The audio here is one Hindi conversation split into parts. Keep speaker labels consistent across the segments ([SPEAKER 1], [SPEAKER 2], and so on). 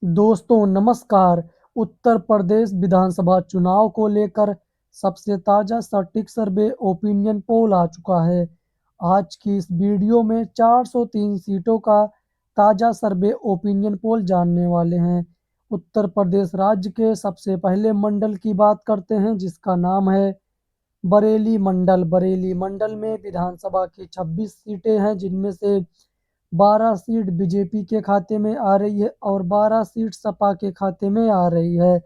[SPEAKER 1] दोस्तों नमस्कार। उत्तर प्रदेश विधानसभा चुनाव को लेकर सबसे ताज़ा सटीक सर्वे ओपिनियन पोल आ चुका है। आज की इस वीडियो में 403 सीटों का ताज़ा सर्वे ओपिनियन पोल जानने वाले हैं। उत्तर प्रदेश राज्य के सबसे पहले मंडल की बात करते हैं जिसका नाम है बरेली मंडल। बरेली मंडल में विधानसभा की 26 सीटें हैं जिनमें से 12 सीट बीजेपी के खाते में आ रही है और 12 सीट सपा के खाते में आ रही है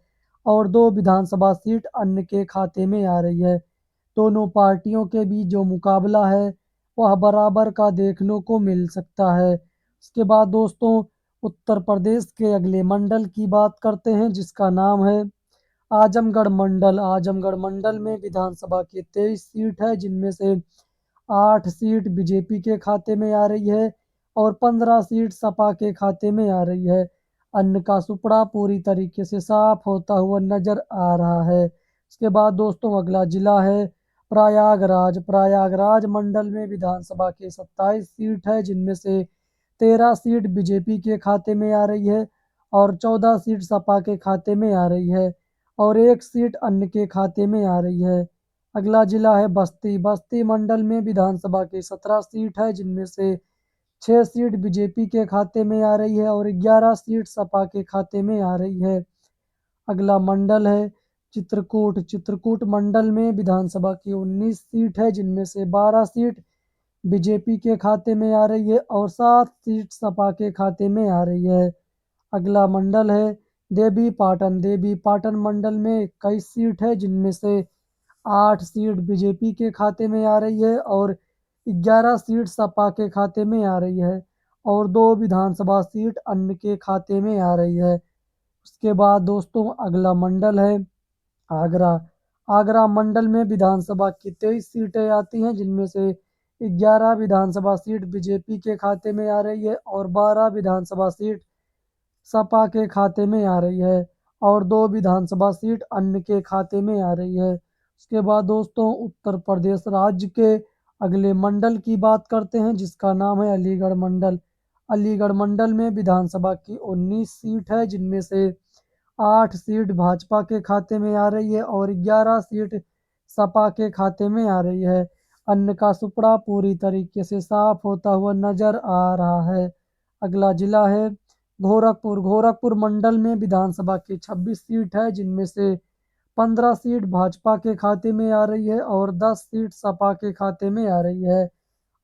[SPEAKER 1] और 2 विधानसभा सीट अन्य के खाते में आ रही है। दोनों पार्टियों के बीच जो मुकाबला है वह बराबर का देखने को मिल सकता है। उसके बाद दोस्तों उत्तर प्रदेश के अगले मंडल की बात करते हैं जिसका नाम है आजमगढ़ मंडल। आजमगढ़ मंडल में विधानसभा की 23 सीट है जिनमें से 8 सीट बीजेपी के खाते में आ रही है और 15 सीट सपा के खाते में आ रही है। अन्य का सुपड़ा पूरी तरीके से साफ होता हुआ नजर आ रहा है। इसके बाद दोस्तों अगला जिला है प्रयागराज। प्रयागराज मंडल में विधानसभा की 27 सीट है जिनमें से 13 सीट बीजेपी के खाते में आ रही है और 14 सीट सपा के खाते में आ रही है और 1 सीट अन्य के खाते में आ रही है। अगला जिला है बस्ती। बस्ती मंडल में विधानसभा की 17 सीट है जिनमें से 6 सीट बीजेपी के खाते में आ रही है और 11 सीट सपा के खाते में आ रही है। अगला मंडल है चित्रकूट। चित्रकूट मंडल में विधानसभा की 19 सीट है जिनमें से 12 सीट बीजेपी के खाते में आ रही है और 7 सीट सपा के खाते में आ रही है। अगला मंडल है देवी पाटन। देवी पाटन मंडल में 21 सीट है जिनमें से 8 सीट बीजेपी के खाते में आ रही है और 11 सीट सपा के खाते में आ रही है और 2 विधानसभा सीट अन्य के खाते में आ रही है। उसके बाद दोस्तों अगला मंडल है आगरा। आगरा मंडल में विधानसभा की 23 सीटें आती हैं जिनमें से 11 विधानसभा सीट बीजेपी के खाते में आ रही है और 12 विधानसभा सीट सपा के खाते में आ रही है और 2 विधानसभा सीट अन्य के खाते में आ रही है। उसके बाद दोस्तों उत्तर प्रदेश राज्य के अगले मंडल की बात करते हैं जिसका नाम है अलीगढ़ मंडल। अलीगढ़ मंडल में विधानसभा की 19 सीट है जिनमें से 8 सीट भाजपा के खाते में आ रही है और 11 सीट सपा के खाते में आ रही है। अन्य का सुपड़ा पूरी तरीके से साफ होता हुआ नजर आ रहा है। अगला जिला है गोरखपुर। गोरखपुर मंडल में विधानसभा की 26 सीट है जिनमें से 15 सीट भाजपा के खाते में आ रही है और 10 सीट सपा के खाते में आ रही है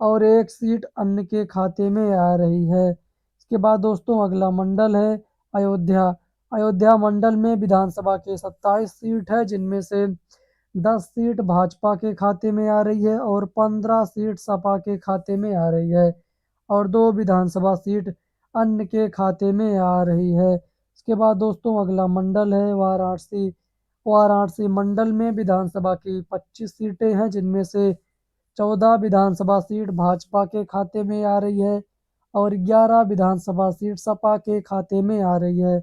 [SPEAKER 1] और 1 सीट अन्य के खाते में आ रही है। इसके बाद दोस्तों अगला मंडल है अयोध्या। अयोध्या मंडल में विधानसभा के 27 सीट है जिनमें से 10 सीट भाजपा के खाते में आ रही है और 15 सीट सपा के खाते में आ रही है और 2 विधानसभा सीट अन्य के खाते में आ रही है। इसके बाद दोस्तों अगला मंडल है वाराणसी। वाराणसी मंडल में विधानसभा की 25 सीटें हैं जिनमें से 14 विधानसभा सीट भाजपा के खाते में आ रही है और 11 विधानसभा सीट सपा के खाते में आ रही है।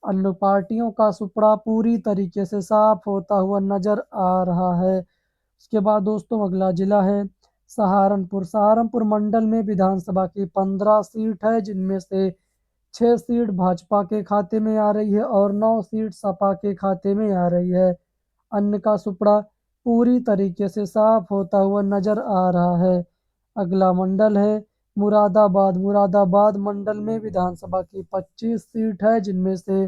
[SPEAKER 1] अन्य पार्टियों का सुपड़ा पूरी तरीके से साफ होता हुआ नजर आ रहा है। उसके बाद दोस्तों अगला जिला है सहारनपुर। सहारनपुर मंडल में विधानसभा की 15 सीट है जिनमें से 6 सीट भाजपा के खाते में आ रही है और 9 सीट सपा के खाते में आ रही है। अन्य का सुपड़ा पूरी तरीके से साफ होता हुआ नजर आ रहा है। अगला मंडल है मुरादाबाद। मुरादाबाद मंडल में विधानसभा की 25 सीट है जिनमें से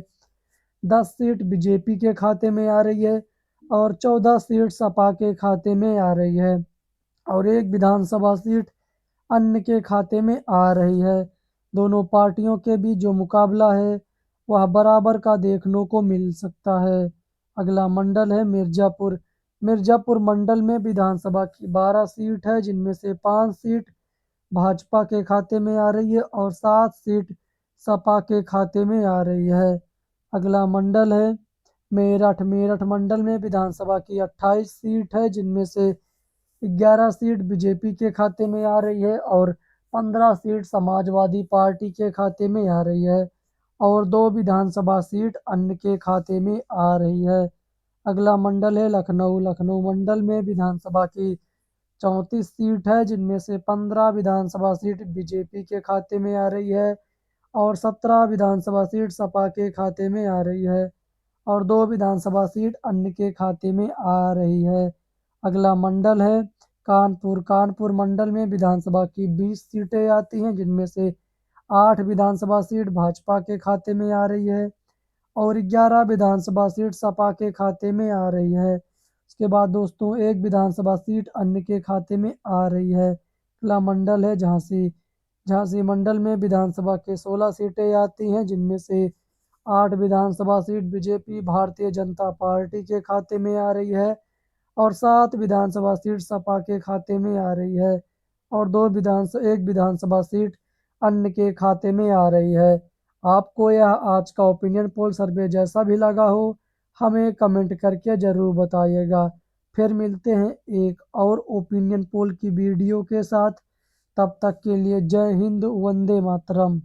[SPEAKER 1] 10 सीट बीजेपी के खाते में आ रही है और 14 सीट सपा के खाते में आ रही है और 1 विधानसभा सीट अन्य के खाते में आ रही है। दोनों पार्टियों के बीच जो मुकाबला है वह बराबर का देखने को मिल सकता है। अगला मंडल है मिर्ज़ापुर। मिर्ज़ापुर मंडल में विधानसभा की 12 सीट है जिनमें से 5 सीट भाजपा के खाते में आ रही है और 7 सीट सपा के खाते में आ रही है। अगला मंडल है मेरठ। मेरठ मंडल में विधानसभा की 28 सीट है जिनमें से 11 सीट बीजेपी के खाते में आ रही है और 15 सीट समाजवादी पार्टी के खाते में आ रही है और 2 विधानसभा सीट अन्य के खाते में आ रही है। अगला मंडल है लखनऊ। लखनऊ मंडल में विधानसभा की 34 सीट है जिनमें से 15 विधानसभा सीट बीजेपी के खाते में आ रही है और 17 विधानसभा सीट सपा के खाते में आ रही है और 2 विधानसभा सीट अन्य के खाते में आ रही है। अगला मंडल है कानपुर। कानपुर मंडल में विधानसभा की 20 सीटें आती हैं, जिनमें से 8 विधानसभा सीट भाजपा के खाते में आ रही है और 11 विधानसभा सीट सपा के खाते में आ रही है। उसके बाद दोस्तों एक विधानसभा सीट अन्य के खाते में आ रही है। अगला मंडल है झांसी। झांसी मंडल में विधानसभा के 16 सीटें आती हैं, जिनमें से 8 विधानसभा seat BJP Bharatiya Janata party के खाते में आ रही है और 7 विधानसभा सीट सपा के खाते में आ रही है और एक विधानसभा सीट अन्य के खाते में आ रही है। आपको यह आज का ओपिनियन पोल सर्वे जैसा भी लगा हो, हमें कमेंट करके ज़रूर बताइएगा। फिर मिलते हैं एक और ओपिनियन पोल की वीडियो के साथ। तब तक के लिए जय हिंद, वंदे मातरम।